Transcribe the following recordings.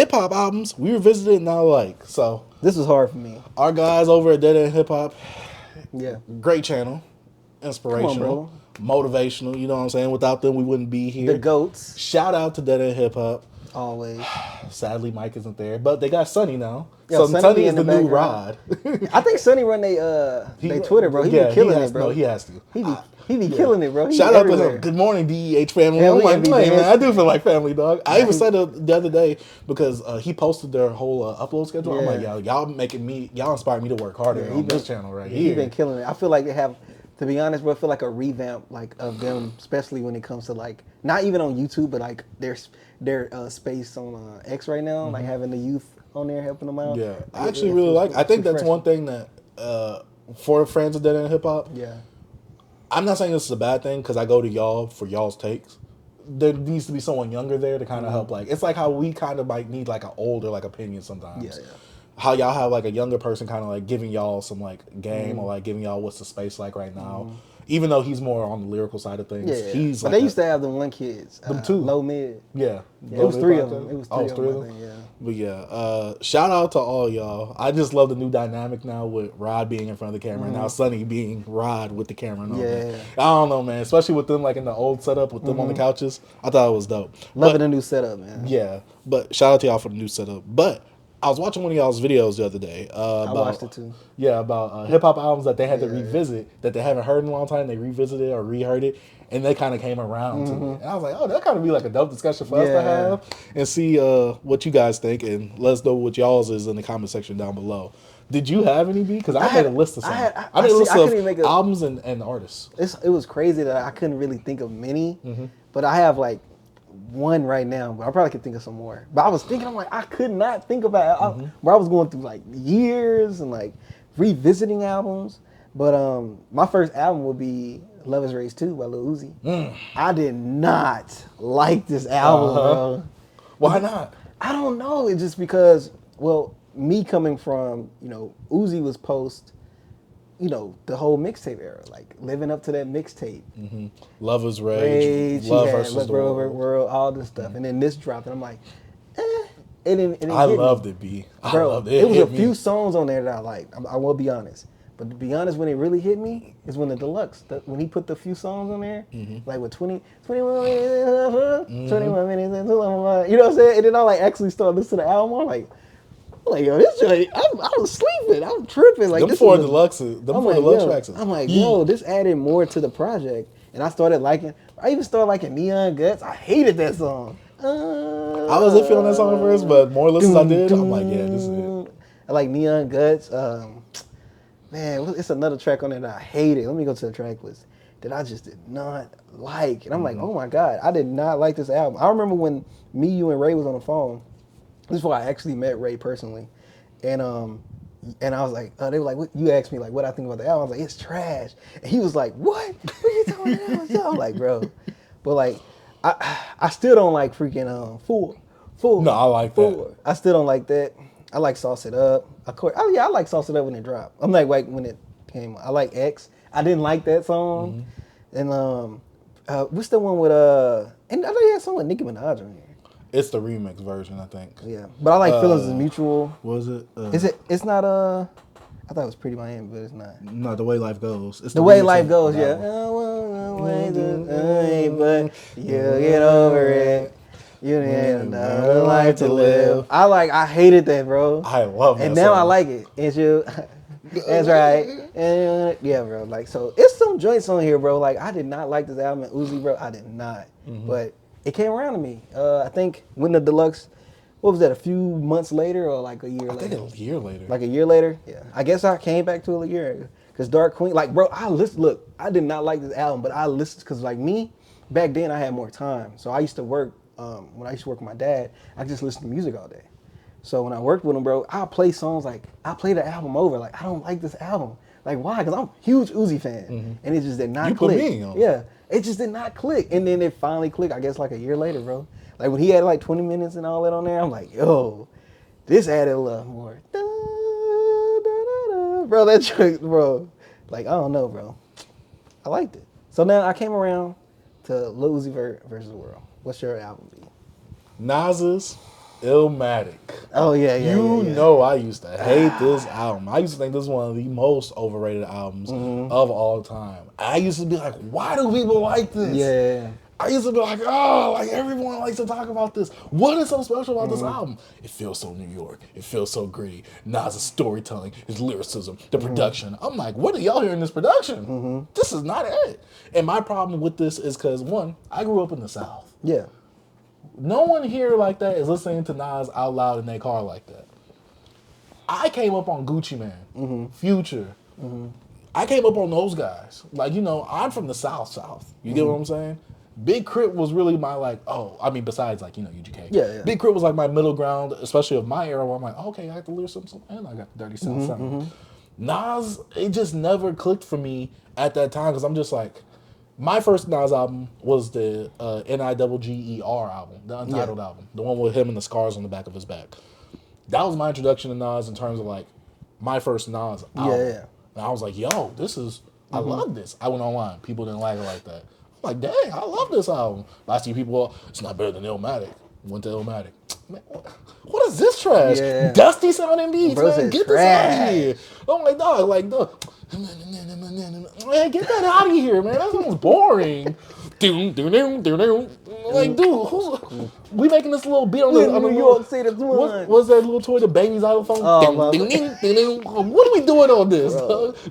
hip hop albums we revisited and now like. So This was hard for me. our guys over at Dead End Hip Hop, Yeah. great channel, inspirational, motivational. You know what I'm saying? Without them, we wouldn't be here. The GOATs. Shout out to Dead End Hip Hop. Always. Sadly, Mike isn't there, but they got Sonny now. Yeah, So Sonny Sonny be is in the the new background. Rod. I think Sonny run they Twitter, bro. He be killing it, bro. No, he has to. He be killing it, bro. He Shout be out to everywhere. him. Good morning, DEH family. Yeah, I'm we like, be man, dancing. I do feel like family, dog. I even said it the other day because he posted their whole upload schedule. I'm Yeah. like, y'all inspire me to work harder on this channel right here. He been killing it. I feel like they have, to be honest, bro. I feel like a revamp like of them, especially when it comes to like not even on YouTube, but like their space on X right now, like having the youth on there helping them out. Yeah, I It- actually it really feels like. I think that's refreshing. one thing that for fans of Dead End Hip Hop. Yeah. I'm not saying this is a bad thing because I go to y'all for y'all's takes. There needs to be someone younger there to kind of help. Like it's like how we kind of might need like an older like opinion sometimes. Yeah, yeah. How y'all have like a younger person kind of like giving y'all some like game or like giving y'all what's the space like right now. Even though he's more on the lyrical side of things, Yeah, he's but like they used to have them one kids, Them two. low mid. yeah. Yeah, it was three of them. It was Oh, three of them. I think, yeah. But yeah, shout out to all y'all. I just love the new dynamic now with Rod being in front of the camera and now Sonny being Rod with the camera. And all that. Yeah. I don't know, man. Especially with them like in the old setup with them on the couches. I thought it was dope. Loving But, the new setup, man. yeah, but shout out to y'all for the new setup. But I was watching one of y'all's videos the other day. About, watched it too. Yeah, about hip hop albums that they had to revisit that they haven't heard in a long time. They revisited or reheard it, and they kind of came around to it. And I was like, oh, that kind of be like a dope discussion for us to Yeah. have and see what you guys think and let us know what y'all's is in the comment section down below. Did you have any B? Because I made a list of some. I made a list couldn't of even make a- albums and artists. It was crazy that I couldn't really think of many, but I have like one right now, but I probably could think of some more. But I was thinking, I'm like, I could not think about where I was going through like years and like revisiting albums. But my first album would be Love Is Race 2 by Lil Uzi. I did not like this album, bro. Why not? I don't know. It's just because, well, me coming from, Uzi was post, the whole mixtape era, like living up to that mixtape. Love is Rage, Rage, Love yeah, versus Love the World, World. all this stuff. And then this dropped, and I'm like, It didn't I hit me. loved it, B. I Bro, loved it was hit a me. few songs on there that I liked. I will be honest. But to be honest, when it really hit me is when the deluxe, when he put the few songs on there, like with 21 minutes, 21 minutes into love, you know what I'm saying? And then I like actually started listening to the album. I'm like, yo, this joint, I was sleeping. I'm tripping. Like Them this four was a- deluxes. Them I'm four like, deluxe yo, tracks. I'm like, yo, this added more to the project. And I started liking, I even started liking Neon Guts. I hated that song. I wasn't feeling that song at first, but more listens I did, I'm like, yeah, this is it. I like Neon Guts. Man, it's another track on there that I hated. Let me go to the track list that I just did not like. And I'm like, oh my God, I did not like this album. I remember when me, you, and Ray was on the phone. This is before I actually met Ray personally. And I was like, they were like, you asked me like what I think about the album. I was like, it's trash. And he was like, what? What are you talking about? I'm like, bro. But like, I still don't like freaking Fool. No, I like that. I still don't like that. I like Sauce It Up. Of course, I like Sauce It Up when it dropped. I'm like when it came. I like X. I didn't like that song. And what's the one with and I know he had song with Nicki Minaj on here. It's the remix version, I think. Yeah, but I like Feelings Is Mutual. Was it? Is it? It's not I thought it was Pretty Miami, but it's not. No, The Way Life Goes. It's The Way remix Life of Goes, that yeah. one. I wanna wait but you'll get over it. You need another life to live. I hated that, bro. I love that And now song. I like it. It's you. That's right. And yeah, bro. Like, so it's some joints on here, bro. Like, I did not like this album, Uzi, bro. I did not. But it came around to me. I think when the deluxe, what was that? A few months later, or like a year I later? think a year later. Like a year later? Yeah. I guess I came back to it a year. Because Dark Queen, like, bro, look, I did not like this album, but I listened, because like me, back then I had more time. So I used to work, when I used to work with my dad, I just listened to music all day. So when I worked with him, bro, I'll play songs like, I play the album over. Like, I don't like this album. Like, why? Because I'm a huge Uzi fan. And it just did not You put click. me on. Yeah. It just did not click. And then it finally clicked, I guess, like a year later, bro. Like, when he had like 20 minutes and all that on there, I'm like, yo, this added a lot more. Da, da, da, da. Bro, that joint, bro. Like, I don't know, bro. I liked it. So now I came around to Lil Uzi versus the World. What's your album be? Nas's Illmatic. Oh yeah, yeah, You yeah. know I used to hate this album. I used to think this is one of the most overrated albums of all time. I used to be like, why do people like this? Yeah. I used to be like, oh, like everyone likes to talk about this. What is so special about this album? It feels so New York. It feels so gritty. Nas' storytelling, his lyricism, the production. I'm like, what are y'all hearing this production? This is not it. And my problem with this is because, one, I grew up in the South. Yeah. No one here like that is listening to Nas out loud in their car like that. I came up on Gucci Man, Future. I came up on those guys. Like, you know, I'm from the South. You get what I'm saying? Big Crit was really my, like, besides, like, you know, UGK. Yeah. Big Crit was like my middle ground, especially of my era, where I'm like, okay, I got the lyricism and I got the Dirty South sound. Nas, it just never clicked for me at that time because I'm just like, my first Nas album was the NIGGER album, the Untitled album, the one with him and the scars on the back of his back. That was my introduction to Nas in terms of like my first Nas album. Yeah. And I was like, yo, this is, I love this. I went online. People didn't like it like that. I'm like, dang, I love this album. But I see people, it's not better than Illmatic. Went to Illmatic. Man, what is this trash? Yeah. Dusty sounding beats, Bro, man. Get this out of here. I'm like, dog, man, get that out of here, man. That sounds boring. Like, dude, we making this little beat on the New York City, what's that little toy, the baby's xylophone? What are we doing on this?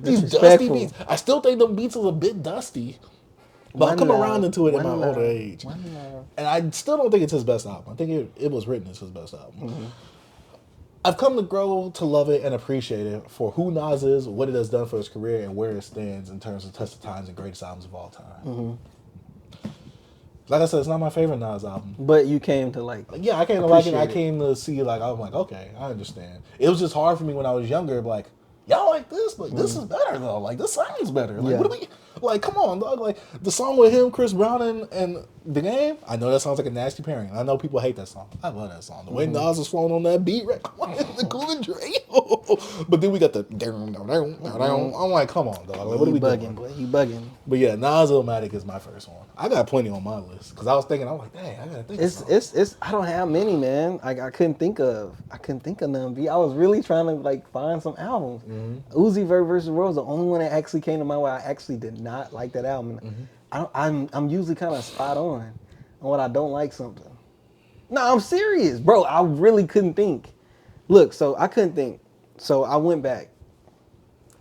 These dusty beats. I still think them beats is a bit dusty. But I'll come around into it in my older age. And I still don't think it's his best album. I think it was written as his best album. I've come to grow to love it and appreciate it for who Nas is, what it has done for his career, and where it stands in terms of Test of Times and greatest albums of all time. Like I said, it's not my favorite Nas album. But you came to like. Yeah, I came to like it. I came to see, like, I'm like, okay, I understand. It was just hard for me when I was younger, like, y'all like this, but this is better though. Like, this sounds better. Like, what do we, like, come on, dog. Like, the song with him, Chris Brown, and The Game, I know that sounds like a nasty pairing. I know people hate that song. I love that song. The way Nas was flowing on that beat, right? The Cool and Dre. But then we got the I'm like, come on, dog. Like, what are we doing? Boy, you bugging. But yeah, Nas Illmatic is my first one. I got plenty on my list because I was like, dang, I gotta think. It's. I don't have many, man. Like I couldn't think of none. B. I was really trying to like find some albums. Uzi Vert versus World was the only one that actually came to mind where I actually did not like that album. I'm usually kind of spot on when I don't like something. No, I'm serious, bro. I really couldn't think. Look, so I couldn't think. So I went back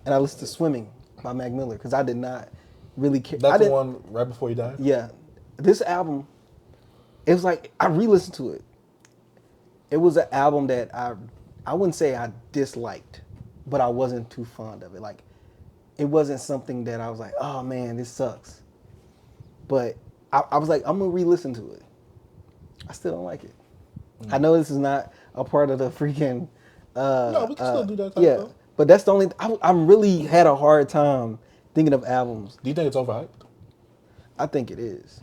and I listened to Swimming by Mac Miller because I did not really care. That's the one right before he died? Yeah. This album, it was like, I re-listened to it. It was an album that I wouldn't say I disliked, but I wasn't too fond of it. Like, it wasn't something that I was like, oh man, this sucks. But I was like, I'm going to re-listen to it. I still don't like it. I know this is not a part of the freaking... no, we can still do that type yeah, stuff. but that's the only... I really had a hard time thinking of albums. Do you think it's overhyped? I think it is.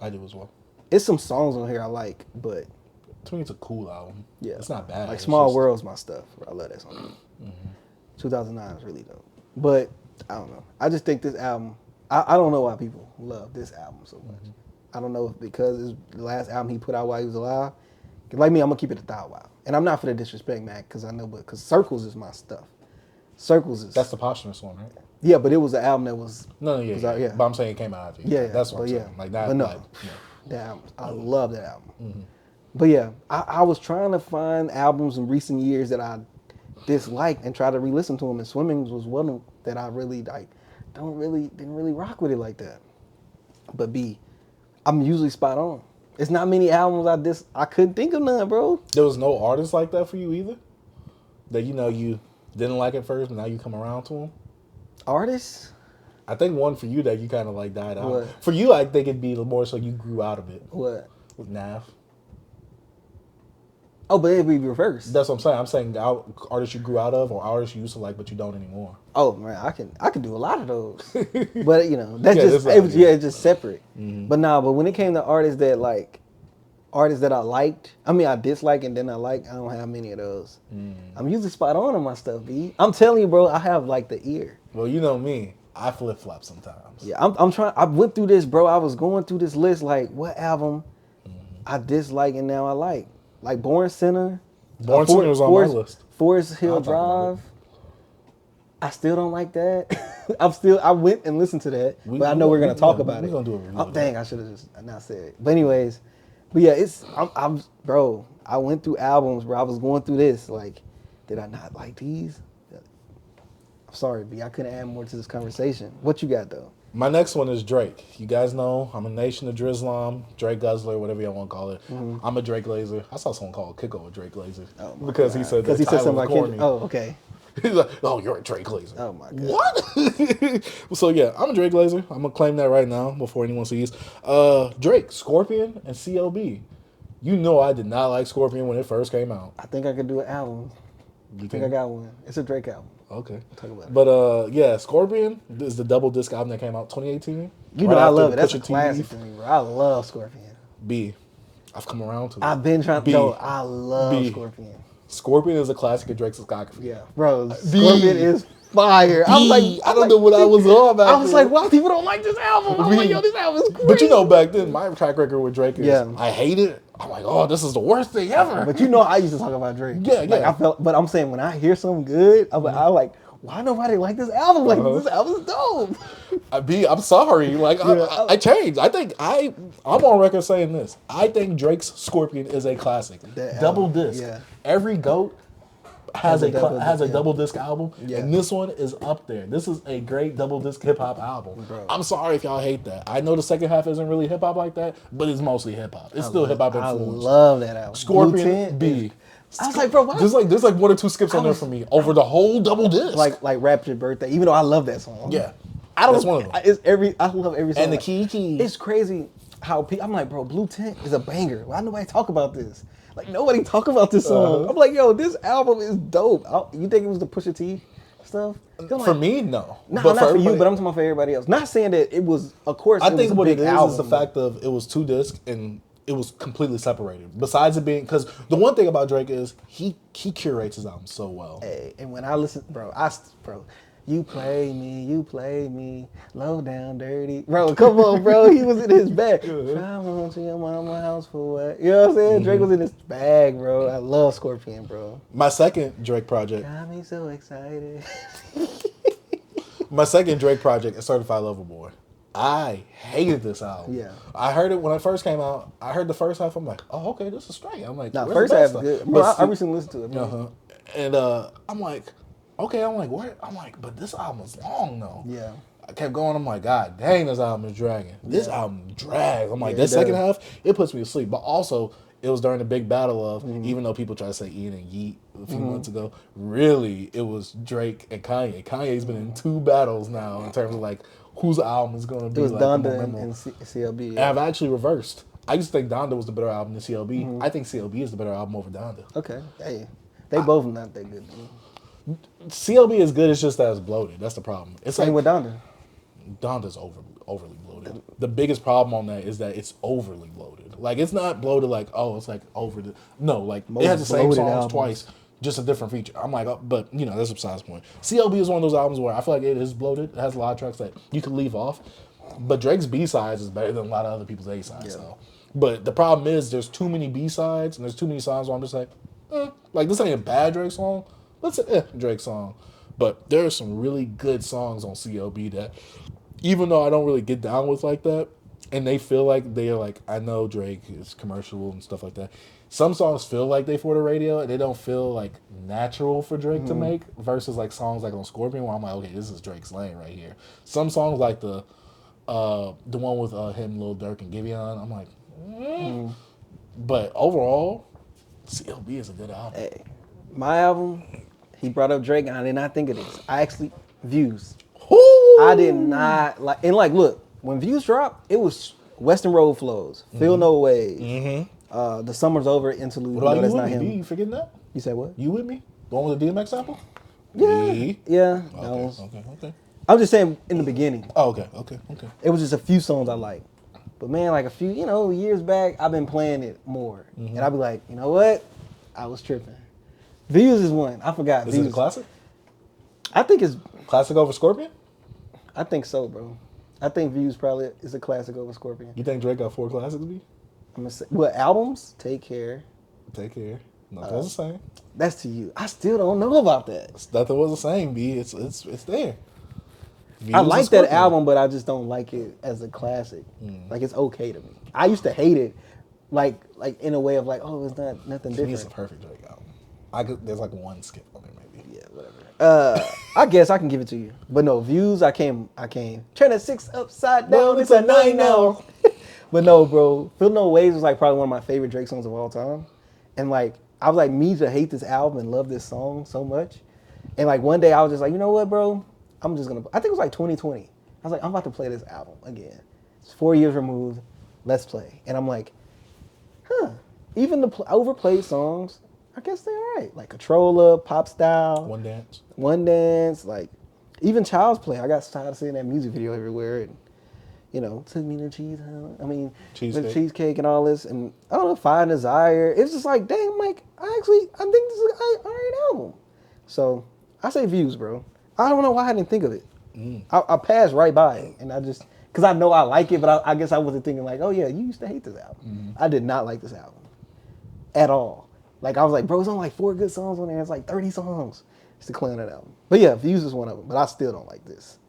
I do as well. It's some songs on here I like, but... To me, it's a cool album. Yeah. It's not bad. Like It's Small just- World's my stuff. I love that song. 2009 is really dope. But, I don't know. I just think this album... I don't know why people love this album so much. I don't know if because it's the last album he put out while he was alive. 'Cause like me, I'm going to keep it 1,000. And I'm not for the disrespect, Mac, because I know, because Circles is my stuff. Circles is... That's the posthumous one, right? Yeah, but it was an album that was... No, yeah, was yeah. out, yeah. But I'm saying it came out after. Yeah, That's what but I'm yeah. saying. Like that. But no, like, yeah. that album, I love that album. But yeah, I was trying to find albums in recent years that I disliked and try to re-listen to them. And Swimming was one of them that I really like. Didn't really rock with it like that. But B, I'm usually spot on. It's not many albums I couldn't think of none, bro. There was no artist like that for you either? That you didn't like at first, but now you come around to them? Artists? I think one for you that you kind of like died out. What? For you, I think it'd be more so you grew out of it. What? With Nav. Oh, but it'd be reversed. That's what I'm saying. I'm saying artists you grew out of or artists you used to like but you don't anymore. Oh man, I can do a lot of those, but you know that's Yeah, just that's not- it's just separate. But but when it came to artists that I liked, I mean I dislike and then I like, I don't have many of those. I'm usually spot on my stuff, B. I'm telling you, bro, I have like the ear. Well, you know me. I flip flop sometimes. Yeah, I'm trying. I went through this, bro. I was going through this list like what album I dislike and now I like. like Born Center. Born Center was on my list. Forest Hill Drive. I still don't like that. I went and listened to that, but I know we're gonna talk about it. We're gonna do a review. Oh dang, I should have just not said it. But anyways, yeah, bro. I went through albums, bro. I was going through this. Like, did I not like these? I'm sorry, B. I couldn't add more to this conversation. What you got though? My next one is Drake. You guys know I'm a Nation of Drizlam, Drake Guzzler, whatever you want to call it. Mm-hmm. I'm a Drake Laser. I saw someone call Kiko a Drake Laser because he said something like corny. Oh, okay. He's like, oh, you're a Drake Laser. Oh my god. What? So yeah, I'm a Drake Laser. I'm gonna claim that right now before anyone sees. Drake, Scorpion, and CLB. You know I did not like Scorpion when it first came out. I think I could do an album. I think I got one. It's a Drake album. Okay. We'll talk about it. But yeah, Scorpion is the double disc album that came out 2018. You know I love it. That's a classic for me, bro. I love Scorpion. B. I've come around to it. I've been trying to know. I love Scorpion. Scorpion is a classic of Drake's discography. Yeah. Bro, Scorpion is fire. I was like, I don't know what I was on about. I was like, wow, people don't like this album. I'm like, yo, this album is great. But you know, back then, my track record with Drake is, I hate it. I'm like, oh, this is the worst thing ever. But you know, I used to talk about Drake. Yeah, yeah. Like, but I'm saying, when I hear something good, I'm like, why nobody like this album? Like, this album's dope. I'm sorry. Like, I changed. I think I'm on record saying this. I think Drake's Scorpion is a classic. Double disc. Yeah. Every GOAT has a double disc album, and this one is up there. This is a great double disc hip hop album. Bro. I'm sorry if y'all hate that. I know the second half isn't really hip hop like that, but it's mostly hip hop. It's still hip hop influence. I love that album. Scorpion B. I was like, bro, why? There's like one or two skips on there for me over the whole double disc. Like Rapture Birthday, even though I love that song. Yeah, that's one of them. I love every song. And the Kiki. It's crazy how I'm like, bro, Blue Tint is a banger. Why nobody talk about this? Like, nobody talk about this song. I'm like, yo, this album is dope. You think it was the Pusha T stuff? For me, no. Not for you, but I'm talking about for everybody else. Not saying that it was, of course, I think what it is the fact of it was 2 discs and it was completely separated. Besides it being, because the one thing about Drake is he curates his album so well. Hey, and when I listen, bro, you play me, low down, dirty. Bro, come on, bro. He was in his bag. Travel to your mama house for what? You know what I'm saying? Mm-hmm. Drake was in his bag, bro. I love Scorpion, bro. My second Drake project. Got me so excited. My second Drake project is Certified Lover Boy. I hated this album. Yeah. I heard it when it first came out. I heard the first half. I'm like, oh, okay, this is straight. I'm like, first half is good. Bro, I recently listened to it. And I'm like, okay, what? I'm like, but this album is long though. Yeah. I kept going. I'm like, God dang, this album is dragging. This album drags. I'm like, that second half, it puts me to sleep. But also, it was during the big battle of, even though people try to say Ian and Yeet a few months ago, really, it was Drake and Kanye. Kanye's been in 2 battles now in terms of like whose album is going to be. It was like Donda and CLB. And I've actually reversed. I used to think Donda was the better album than CLB. I think CLB is the better album over Donda. Okay. Hey, they both not that good. CLB is good, it's just that it's bloated. That's the problem. It's Same with Donda. Donda's overly bloated. The biggest problem on that is that it's overly bloated. Like, it's not bloated like, oh, it's like over the... No, like, it has the same songs twice, just a different feature. I'm like, but, you know, that's besides the point. CLB is one of those albums where I feel like it is bloated. It has a lot of tracks that you can leave off. But Drake's B-sides is better than a lot of other people's A-sides. Yeah. So. But the problem is there's too many B-sides and there's too many songs where I'm just like, like, this ain't a bad Drake song. Let's say Drake song. But there are some really good songs on CLB that, even though I don't really get down with like that, and they feel like they're like, I know Drake is commercial and stuff like that. Some songs feel like they for the radio, and they don't feel like natural for Drake to make, versus like songs like on Scorpion, where I'm like, okay, this is Drake's lane right here. Some songs like the one with him, Lil Durk, and Giveon, I'm like, But overall, CLB is a good album. Hey, my album, he brought up Drake, and I did not think of this. I actually, Views. Ooh. I did not like, and like, look, when Views dropped, it was Western Road Flows, Feel No Ways, The Summer's Over interlude. What about You With Me? You forgetting that? You said what? You With Me? The one with the DMX sample? Yeah. Okay. I'm just saying in the beginning. Oh, okay. It was just a few songs I liked. But man, like a few, years back, I've been playing it more. And I'll be like, you know what? I was tripping. Views is one. I forgot. Is it a classic? I think it's... Classic over Scorpion? I think so, bro. I think Views probably is a classic over Scorpion. You think Drake got 4 classics, B? I'm gonna say, what, albums? Take Care. Take care. Nothing was the same. That's to you. I still don't know about that. Nothing was the same, B. It's there. I like that album, but I just don't like it as a classic. Like it's okay to me. I used to hate it, like in a way of like, oh, it's not nothing different. It's a perfect Drake album. There's like one skip on there maybe. Yeah, whatever. I guess I can give it to you, but no views. I came. Turn a 6 upside down. Well, it's a 9 now. But no, bro. Feel No Waves was like probably one of my favorite Drake songs of all time, and like I was like me to hate this album and love this song so much, and like one day I was just like, you know what, bro. I'm just gonna. I think it was like 2020. I was like, I'm about to play this album again. It's 4 years removed. Let's play. And I'm like, even the overplayed songs, I guess they're all right. Like Controller, Pop Style, One Dance, like even Child's Play. I got tired of seeing that music video everywhere, and took me to the cheesecake and all this, and I don't know, Fire and Desire. It's just like, dang, Mike. I think this is an all right album. So I say views, bro. I don't know why I didn't think of it. I passed right by it, and I just, because I know I like it, but I guess I wasn't thinking like, oh yeah, you used to hate this album. I did not like this album at all. Like I was like, bro, it's only like 4 good songs on there. It's like 30 songs. It's the clown that album. But yeah, Views is one of them. But I still don't like this.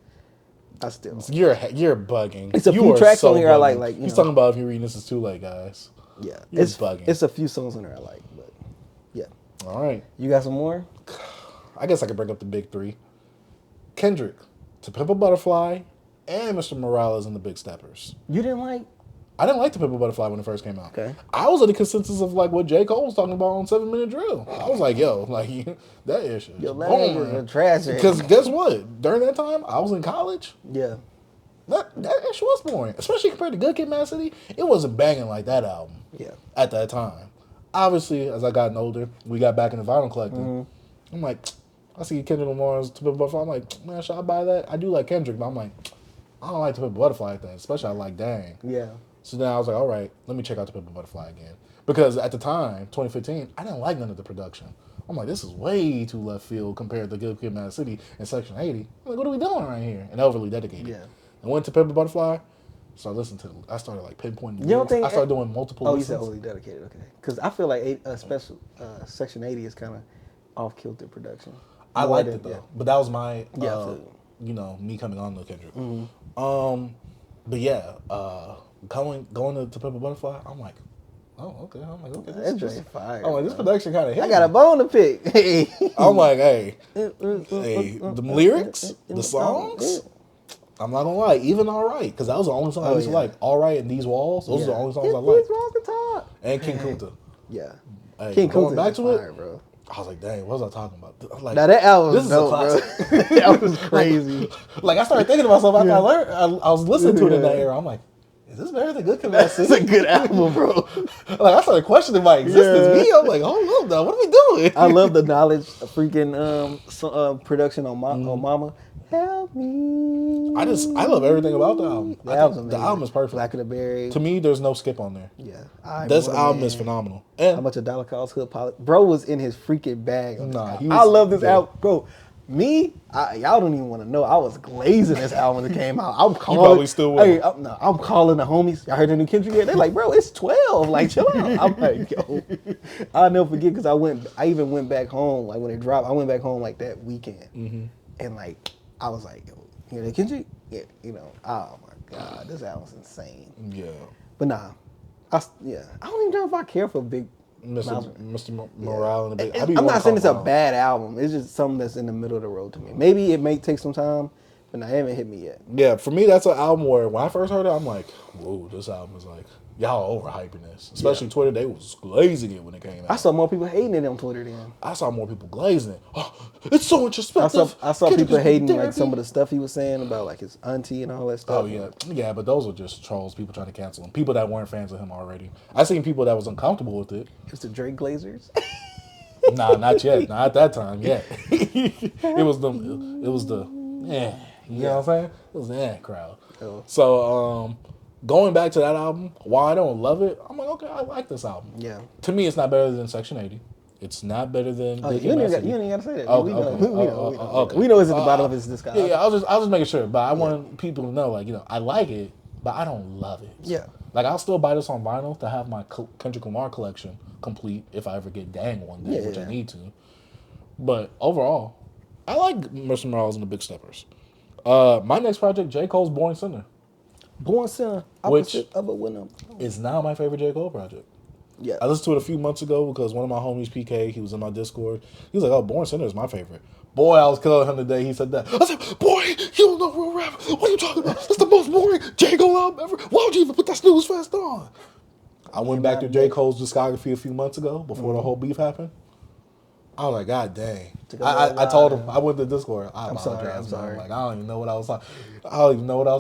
You're bugging. It's a few tracks on here I like. He's talking about if you're reading this is too late, guys. Yeah, it's bugging. It's a few songs on there I like, but yeah. All right. You got some more? I guess I could bring up the big 3. Kendrick, To Pimp a Butterfly, and Mr. Morales and the Big Steppers. You didn't like? I didn't like To Pimp a Butterfly when it first came out. Okay. I was in the consensus of like what J. Cole was talking about on 7 Minute Drill. I was like, yo, like that issue. Your language is trash. Because guess what? During that time, I was in college. Yeah. That issue was boring. Especially compared to Good Kid, Mad City. It wasn't banging like that album. Yeah. At that time. Obviously, as I gotten older, we got back into vinyl collecting. I'm like, I see Kendrick Lamar's To Pimp a Butterfly. I'm like, man, should I buy that? I do like Kendrick, but I'm like, I don't like To Pimp a Butterfly like that. Especially I like Dang. Yeah. So then I was like, all right, let me check out To Pimp a Butterfly again. Because at the time, 2015, I didn't like none of the production. I'm like, this is way too left field compared to Good Kid, Mad City and Section 80. I'm like, what are we doing right here? And Overly Dedicated. Yeah. I went to Pimp a Butterfly, so I started like pinpointing. I started doing multiple listens. You said Overly Dedicated, okay. Because I feel like Section 80 is kind of off kilter production. I liked it though, but that was my, me coming on to Kendrick. But yeah, going to Pimp a Butterfly, I'm like, oh, okay. I'm like, okay, this is fire. I'm like, this production kind of hit. I got a bone to pick. I'm like, hey, the lyrics, the songs, I'm not gonna lie, even All Right, because that was the only song I used to like. All Right and These Walls, those are the only songs I like. These Walls can talk. And King Kunta. Yeah. Hey, King going Kunta back to fire, it, bro. I was like, dang, what was I talking about? I was like, now that album this is dope, bro. That was crazy. Like I started thinking to myself after I learned, I was listening to it in that era. I'm like, is this better than Good Kid, Mad City? It's a good album, bro. Like I started questioning my existence. I'm like, hold up, now what are we doing? I love the Knowledge freaking production on Mama. Help me. I love everything about the album. The album is perfect. Black of the Berry. To me, there's no skip on there. Yeah. This album is phenomenal. And how much a dollar costs Hood Pilot? Bro was in his freaking bag. I love this album, bro. Y'all don't even want to know. I was glazing this album when it came out. I'm calling. You probably still will. Hey, I'm calling the homies. Y'all heard the new Kendrick yet? They're like, bro, it's 12. Like, chill out. I'm like, yo. I'll never forget because I even went back home. Like when it dropped, I went back home like that weekend, and like I was like, yo, you know the Kendrick? Yeah, oh my god, this album's insane. Yeah. But nah, I don't even know if I care for Big. Mr. Morale and the Big. I'm not saying it's a bad album. It's just something that's in the middle of the road to me. Maybe it may take some time, but it haven't hit me yet. Yeah, for me, that's an album where when I first heard it, I'm like, whoa, this album is like, y'all overhyping this. Especially Twitter, they was glazing it when it came out. I saw more people hating it on Twitter then. I saw more people glazing it. Oh, it's so introspective. I saw people hating like some of the stuff he was saying about like his auntie and all that stuff. Oh yeah, yeah, but those were just trolls. People trying to cancel him. People that weren't fans of him already. I seen people that was uncomfortable with it. It's the Drake Glazers. Nah, not yet. Not at that time yet. It was the yeah. You know what I'm saying? It was the crowd. Oh. So going back to that album, while I don't love it, I'm like, okay, I like this album. Yeah. To me, it's not better than Section 80. It's not better than. You ain't got to say that. Okay, we know. Okay. We know it's at the bottom of his discography. Yeah, I was just making sure, but I want people to know, like, I like it, but I don't love it. Yeah. Like, I'll still buy this on vinyl to have my Kendrick Lamar collection complete if I ever get Dang one day, which I need to. But overall, I like Mr. Morales and the Big Steppers. My next project, J. Cole's Born Sinner. Born Sinner, opposite of a winner. Is now my favorite J. Cole project. Yeah. I listened to it a few months ago because one of my homies, PK, he was in my Discord. He was like, "Oh, Born Sinner is my favorite." Boy, I was killing him today. He said that. I said, "Boy, you don't know real rap. What are you talking about? It's the most boring J. Cole album ever. Why would you even put that snooze fest on?" I went back to J. Cole's discography a few months ago before the whole beef happened. I was like, God dang. I told him, I went to Discord. I'm sorry. Like, I don't even know what I was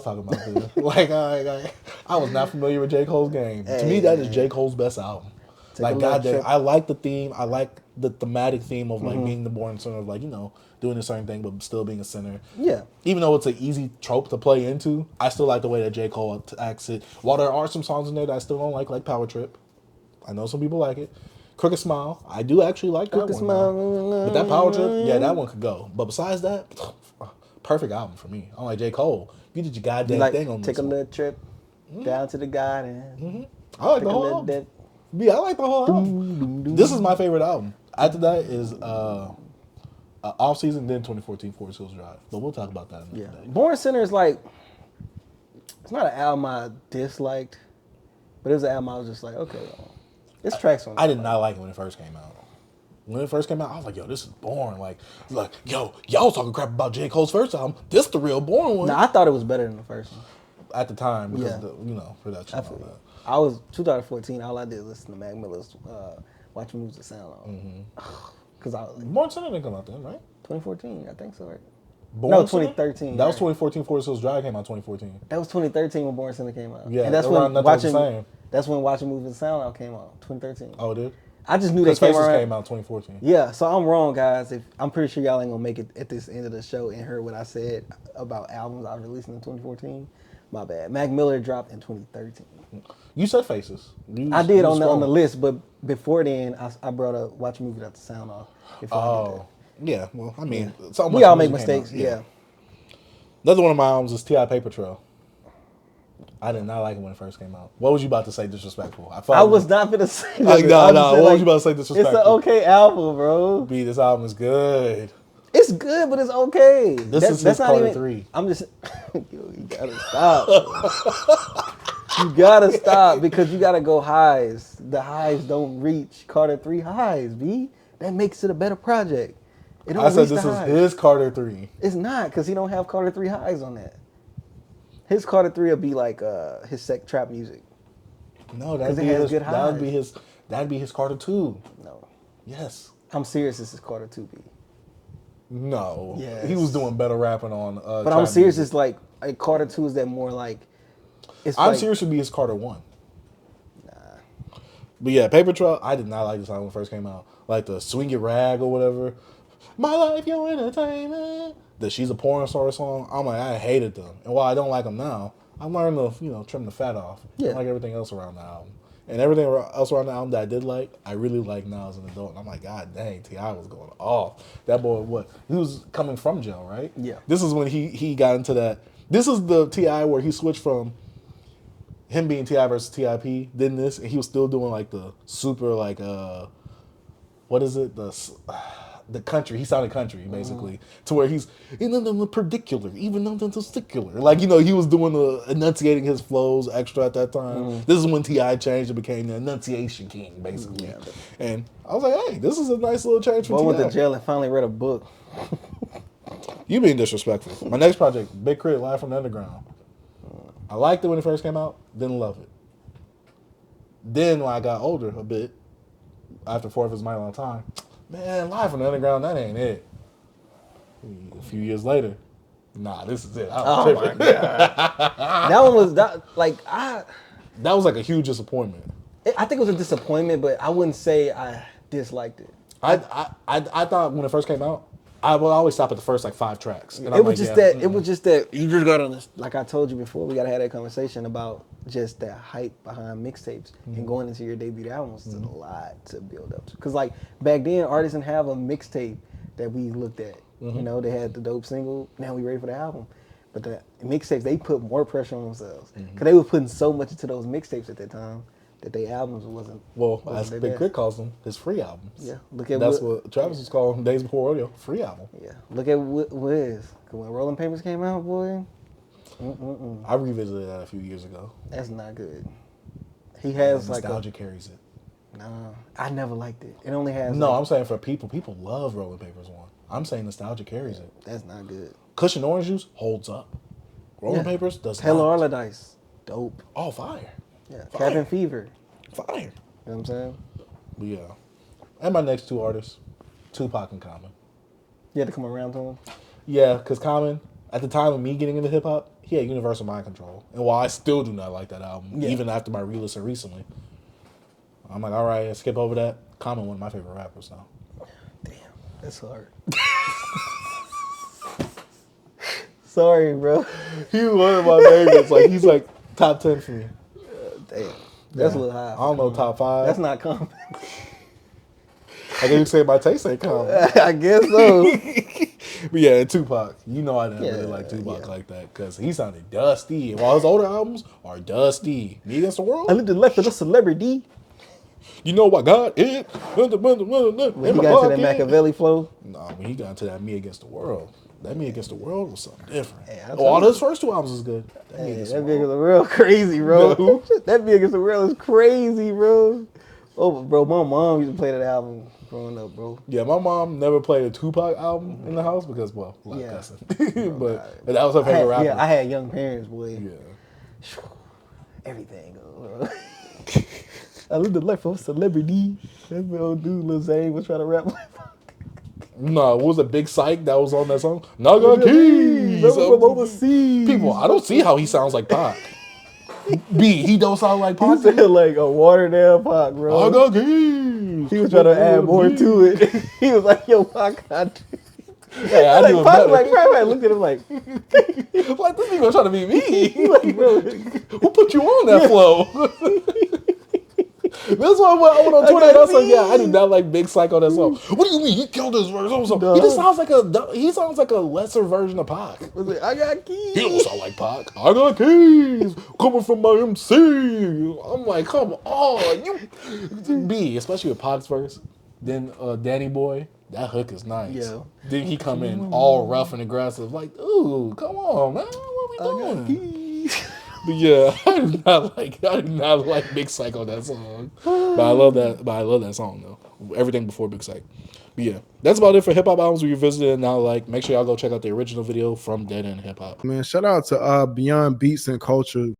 talking about. Dude. Like, I was not familiar with J. Cole's game. To me, that is J. Cole's best album. Like, God dang. I like the theme. I like the thematic theme of, like, being the born sinner of, like, you know, doing a certain thing, but still being a sinner. Yeah. Even though it's an easy trope to play into, I still like the way that J. Cole acts it. While there are some songs in there that I still don't like Power Trip. I know some people like it. Crooked Smile, I do actually like that one. Smile. But that Power Trip, yeah, that one could go. But besides that, perfect album for me. I'm like, J. Cole, you did your goddamn thing on this. Take a little trip down to the garden. I like the whole album. Yeah, I like the whole album. This is my favorite album. After that is Off Season, then 2014 Forest Hills Drive. But we'll talk about that another day. Born Sinner is like, it's not an album I disliked, but it was an album I was just like, okay, this track's on. I did not like it when it first came out. When it first came out, I was like, yo, this is boring. Like, yo, y'all was talking crap about J. Cole's first album. This the real boring one. No, I thought it was better than the first one. At the time, because production and all that. I was 2014. All I did was listen to Mac Miller's "Watch Moves the Sound On." Because Born Sinner didn't come out then, right? 2014, I think so, right? Born 2013. That was 2014. Forest Hills Drive came out 2014. That was 2013 when Born Sinner came out. Yeah, and that's when Watching Moves the Sound Out came out. 2013. Oh, it did? I just knew they came around. came out 2014. Yeah, so I'm wrong, guys. I'm pretty sure y'all ain't gonna make it at this end of the show and heard what I said about albums I released in 2014. My bad. Mac Miller dropped in 2013. You said Faces. I did on the list, but before then, I brought up Watch a Movie Without the Sound Off. Yeah. Well, I mean, we all make mistakes. Yeah. Another one of my albums is T.I. Paper Trail. I did not like it when it first came out. What was you about to say disrespectful? I was not going to say that. Like, no. What was you about to say disrespectful? It's an okay album, bro. B, this album is good. It's good, but it's okay. This is his Carter 3. I'm just... Yo, you gotta stop. You gotta stop because you gotta go highs. The highs don't reach Carter 3 highs, B. That makes it a better project. I said this is his Carter 3. It's not, because he don't have Carter 3 highs on that. His Carter 3 will be like his sec trap music. No, that'd be his Carter 2. No. Yes. I'm serious, this is Carter 2, B. No. Yes. He was doing better rapping on but I'm serious, music. It's like Carter 2 is that more like... I'm serious would be his Carter 1. Nah. But yeah, Paper Trail, I did not like this album when it first came out. Like the Swing It Rag or whatever. My Life, Your Entertainment. The She's a Porn Star song. I'm like, I hated them. And while I don't like them now, I'm learning to, trim the fat off. Yeah. I like everything else around the album. And everything else around the album that I did like, I really like now as an adult. And I'm like, God dang, T.I. was going off. That boy, he was coming from jail, right? Yeah. This is when he got into that. This is the T.I. where he switched from him being T.I. versus T.I.P. Then this, and he was still doing like the super like what is it, the country. He sounded country basically, to where he's in the particular, even though the testicular. Like he was doing the enunciating his flows extra at that time. This is when T.I. changed and became the enunciation king basically. Yeah. And I was like, hey, this is a nice little change for T.I. went to jail and finally read a book. You being disrespectful. My next project, Big Crit, Live from the Underground. I liked it when it first came out, didn't love it. Then when I got older a bit, after 4th is My Long Time, man, Live from the Underground, that ain't it. A few years later, nah, this is it. Oh my God. That one was, that was like a huge disappointment. I think it was a disappointment, but I wouldn't say I disliked it. I thought when it first came out, I would always stop at the first 5 tracks. And it was just that you just gotta, like I told you before, we gotta have that conversation about just that hype behind mixtapes and going into your debut albums is a lot to build up to. Because back then, artists didn't have a mixtape that we looked at. They had the dope single. Now we ready for the album. But the mixtapes, they put more pressure on themselves because they were putting so much into those mixtapes at that time that their albums wasn't. Well, as Big Crit calls them, his free albums. Yeah, look at that's what Travis was calling Days Before Rodeo, free album. Yeah, look at Wiz. When Rolling Papers came out, boy. I revisited that a few years ago. That's not good. He has nostalgia carries it. No, I never liked it. It only has. No, I'm saying for people love Rolling Papers 1. I'm saying nostalgia carries it. That's not good. Cushion Orange Juice holds up. Rolling Papers does Taylor Allardyce, dope. Oh, fire. Yeah, Cabin Fever. Fire. You know what I'm saying? But yeah. And my next two artists, Tupac and Common. You had to come around to him? Yeah, because Common, at the time of me getting into hip hop, he had Universal Mind Control. And while I still do not like that album, even after my re-listen recently, I'm like, all right, skip over that. Common, one of my favorite rappers now. Damn, that's hard. Sorry, bro. He's one of my favorites. Like, he's like top 10 for me. Damn. That's a little high. I don't know, top 5. That's not common. I guess you say my taste ain't common. I guess so. But yeah, and Tupac. You know I didn't really like Tupac like that because he sounded dusty. While his older albums are dusty. Me Against the World? I lived the life of a celebrity. You know what God is? When he got to that Machiavelli flow? No, when he got into that Me Against the World. That Me Against the World was something different. Hey, all his first two albums was good. That Me Against the World crazy, bro. No. That Me Against the World is crazy, bro. Oh, bro, my mom used to play that album growing up, bro. Yeah, my mom never played a Tupac album in the house because, well, a lot of cussing. but that was her favorite rapper. Yeah, I had young parents, boy. Yeah. Everything. I lived the life of a celebrity. That's the old dude, Lil Zane, was trying to rap like. No, what was a Big Psych that was on that song? Naga Keys. From overseas. People, I don't see how he sounds like Pac. B, he don't sound like Pac. He sounded like a watered down Pac, bro. Naga Keys. He was trying to add more to it. He was like, yo, Pac, hey, I like, Pac like, right, looked at him like, like this nigga trying to be me. Like, bro, who put you on that flow? That's why I went on Twitter and I was like, yeah, I do not like Big Psych on that song. What do you mean? He killed his verse. He just sounds like a lesser version of Pac. I got keys. He don't sound like Pac. I got keys coming from my MC. I'm like, come on, you B, especially with Pac's verse. Then Danny Boy, that hook is nice. Yeah. Then he come in all rough and aggressive, like, ooh, come on, man, what are we doing? I got keys. But yeah, I do not like Big Psych on that song. But I love that song though. Everything before Big Psych. But yeah, that's about it for hip hop albums we revisited. Now, like, make sure y'all go check out the original video from Dead End Hip Hop. Man, shout out to Beyond Beats and Culture.